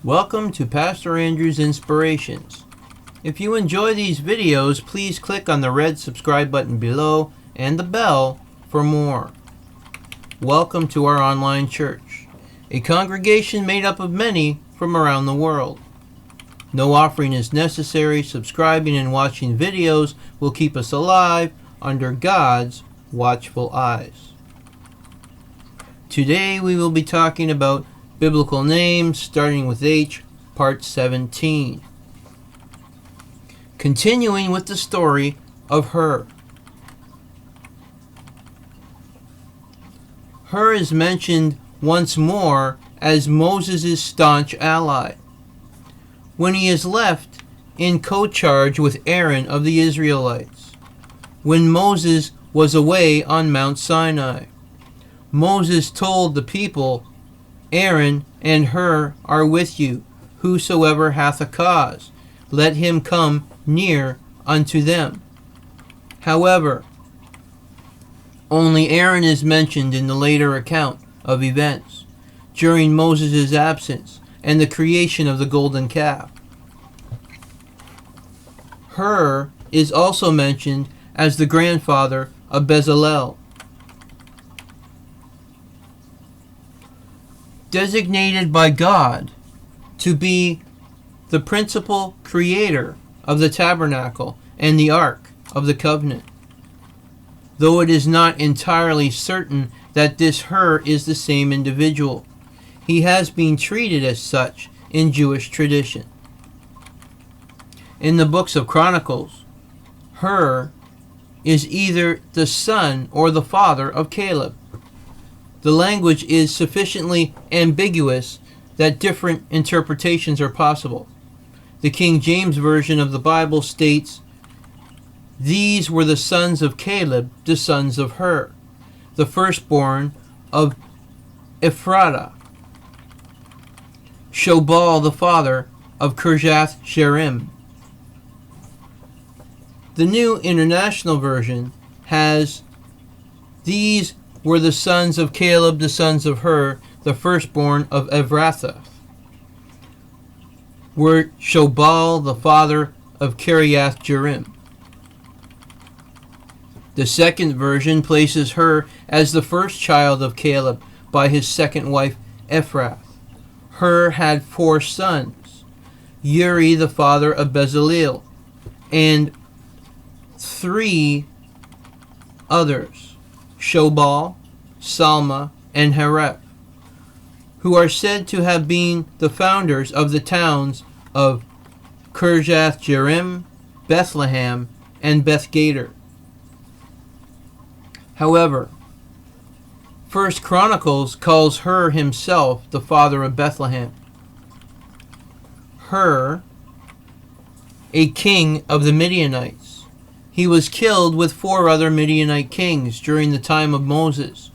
Welcome to Pastor Andrew's Inspirations. If you enjoy these videos, please click on the red subscribe button below and the bell for more. Welcome to our online church, a congregation made up of many from around the world. No offering is necessary. Subscribing and watching videos will keep us alive under God's watchful eyes. Today we will be talking about biblical names, starting with H, part 17. Continuing with the story of Hur. Hur is mentioned once more as Moses' staunch ally, when he is left in co-charge with Aaron of the Israelites, when Moses was away on Mount Sinai. Moses told the people, Aaron and Hur are with you. Whosoever hath a cause, let him come near unto them. However, only Aaron is mentioned in the later account of events during Moses' absence and the creation of the golden calf. Hur is also mentioned as the grandfather of Bezalel. Designated by God to be the principal creator of the Tabernacle and the Ark of the Covenant, though it is not entirely certain that this Hur is the same individual. He has been treated as such in Jewish tradition. In the Books of Chronicles, Hur is either the son or the father of Caleb. The language is sufficiently ambiguous that different interpretations are possible. The King James Version of the Bible states, "These were the sons of Caleb, the sons of Hur, the firstborn of Ephratah. Shobal, the father of Kirjath-jearim." The New International Version has, "These were the sons of Caleb, the sons of Hur, the firstborn of Ephratah, were Shobal, the father of Kirjath-jearim." The second version places Hur as the first child of Caleb by his second wife Ephratah. Hur had 4 sons, Uri, the father of Bezalel, and 3 others, Shobal, Salma, and Hareph, who are said to have been the founders of the towns of Kirjath-jearim, Bethlehem, and Beth-gader. However, 1 Chronicles calls Hur himself the father of Bethlehem. Hur, a king of the Midianites. He was killed with 4 other Midianite kings during the time of Moses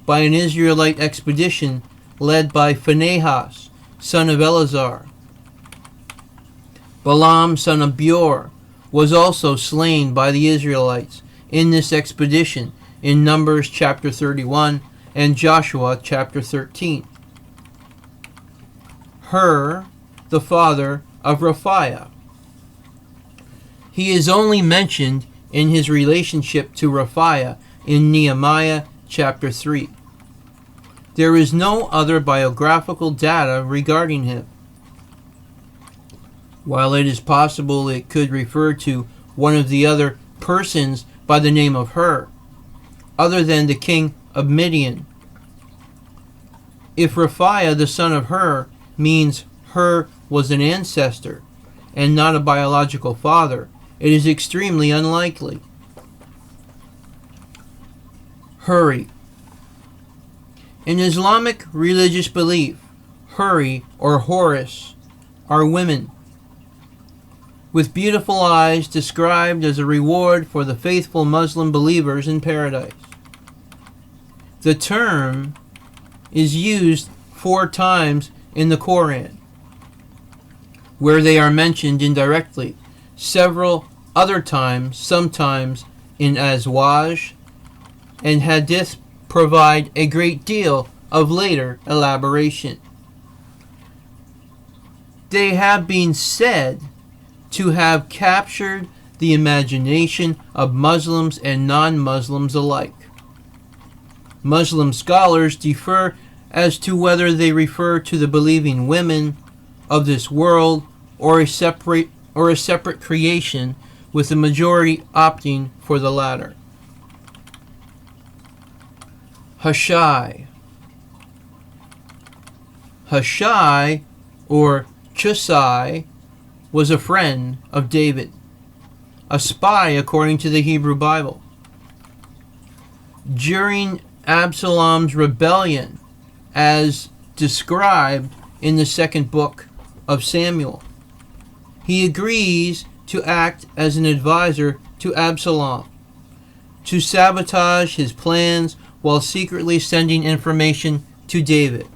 by an Israelite expedition led by Phinehas, son of Eleazar. Balaam, son of Beor, was also slain by the Israelites in this expedition in Numbers chapter 31 and Joshua chapter 13. Hur, the father of Rephaiah. He is only mentioned in his relationship to Rephaiah in Nehemiah chapter 3. There is no other biographical data regarding him. While it is possible it could refer to one of the other persons by the name of Hur, other than the king of Midian. If Rephaiah, the son of Hur, means Hur was an ancestor and not a biological father, it is extremely unlikely. Huri. In Islamic religious belief, Huri or Horus are women with beautiful eyes described as a reward for the faithful Muslim believers in paradise. The term is used 4 times in the Quran, where they are mentioned indirectly. Several other times, sometimes in Azwaj and Hadith, provide a great deal of later elaboration. They have been said to have captured the imagination of Muslims and non-Muslims alike. Muslim scholars differ as to whether they refer to the believing women of this world or a separate creation, with the majority opting for the latter. Hushai. Hushai, or Chusai, was a friend of David, a spy according to the Hebrew Bible. During Absalom's rebellion, as described in the second book of Samuel, he agrees to act as an advisor to Absalom, to sabotage his plans while secretly sending information to David.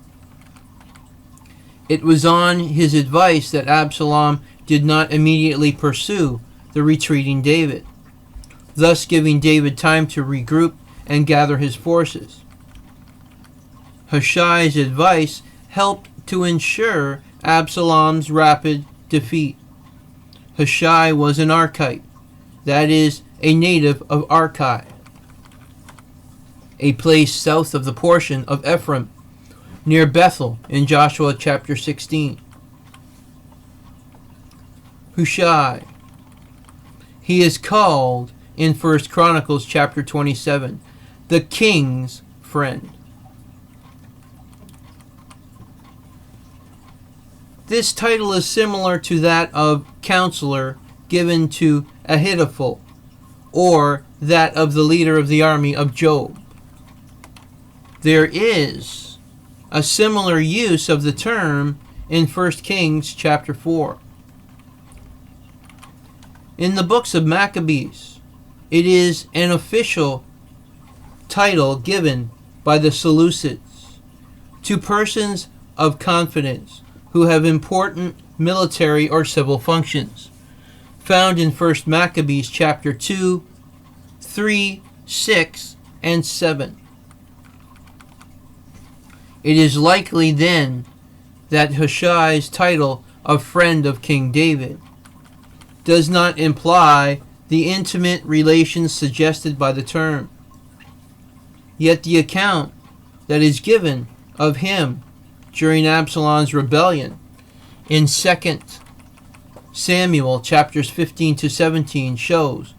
It was on his advice that Absalom did not immediately pursue the retreating David, thus giving David time to regroup and gather his forces. Hushai's advice helped to ensure Absalom's rapid defeat. Hushai was an Archite, that is, a native of Archi, a place south of the portion of Ephraim, near Bethel in Joshua chapter 16. Hushai. He is called in 1 Chronicles chapter 27, the king's friend. This title is similar to that of counselor given to Ahithophel, or that of the leader of the army of Job. There is a similar use of the term in 1 Kings chapter 4. In the books of Maccabees, it is an official title given by the Seleucids to persons of confidence who have important military or civil functions, found in 1 Maccabees chapter 2, 3, 6, and 7. It is likely then that Hushai's title of friend of King David does not imply the intimate relations suggested by the term. Yet the account that is given of him during Absalom's rebellion in 2 Samuel chapters 15 to 17 shows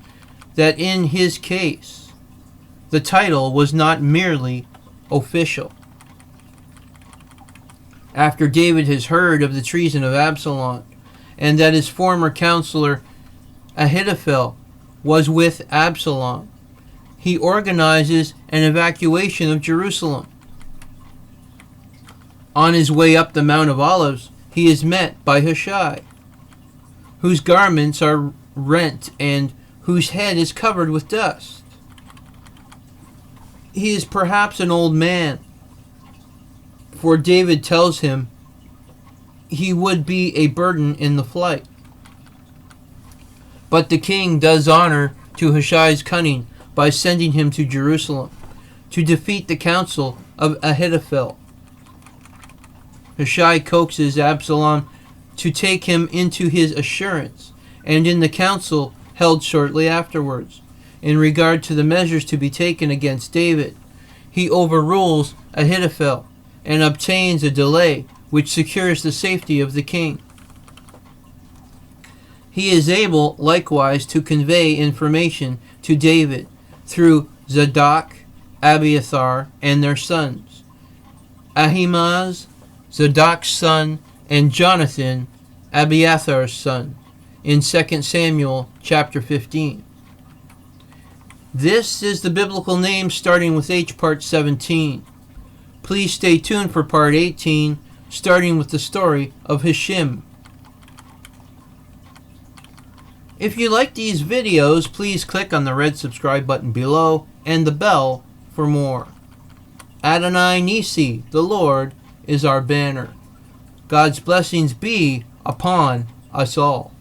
that in his case the title was not merely official. After David has heard of the treason of Absalom, and that his former counselor Ahithophel was with Absalom, he organizes an evacuation of Jerusalem. On his way up the Mount of Olives, he is met by Hushai, whose garments are rent and whose head is covered with dust. He is perhaps an old man, for David tells him he would be a burden in the flight. But the king does honor to Hushai's cunning by sending him to Jerusalem to defeat the counsel of Ahithophel. Hushai coaxes Absalom to take him into his assurance, and in the council held shortly afterwards, in regard to the measures to be taken against David, he overrules Ahithophel and obtains a delay which secures the safety of the king. He is able likewise to convey information to David through Zadok, Abiathar, and their sons, Ahimaaz, Zadok's son, and Jonathan, Abiathar's son, in 2 Samuel chapter 15. This is the biblical name starting with H, part 17. Please stay tuned for part 18, starting with the story of Hushim. If you like these videos, please click on the red subscribe button below and the bell for more. Adonai Nisi, the Lord, is our banner. God's blessings be upon us all.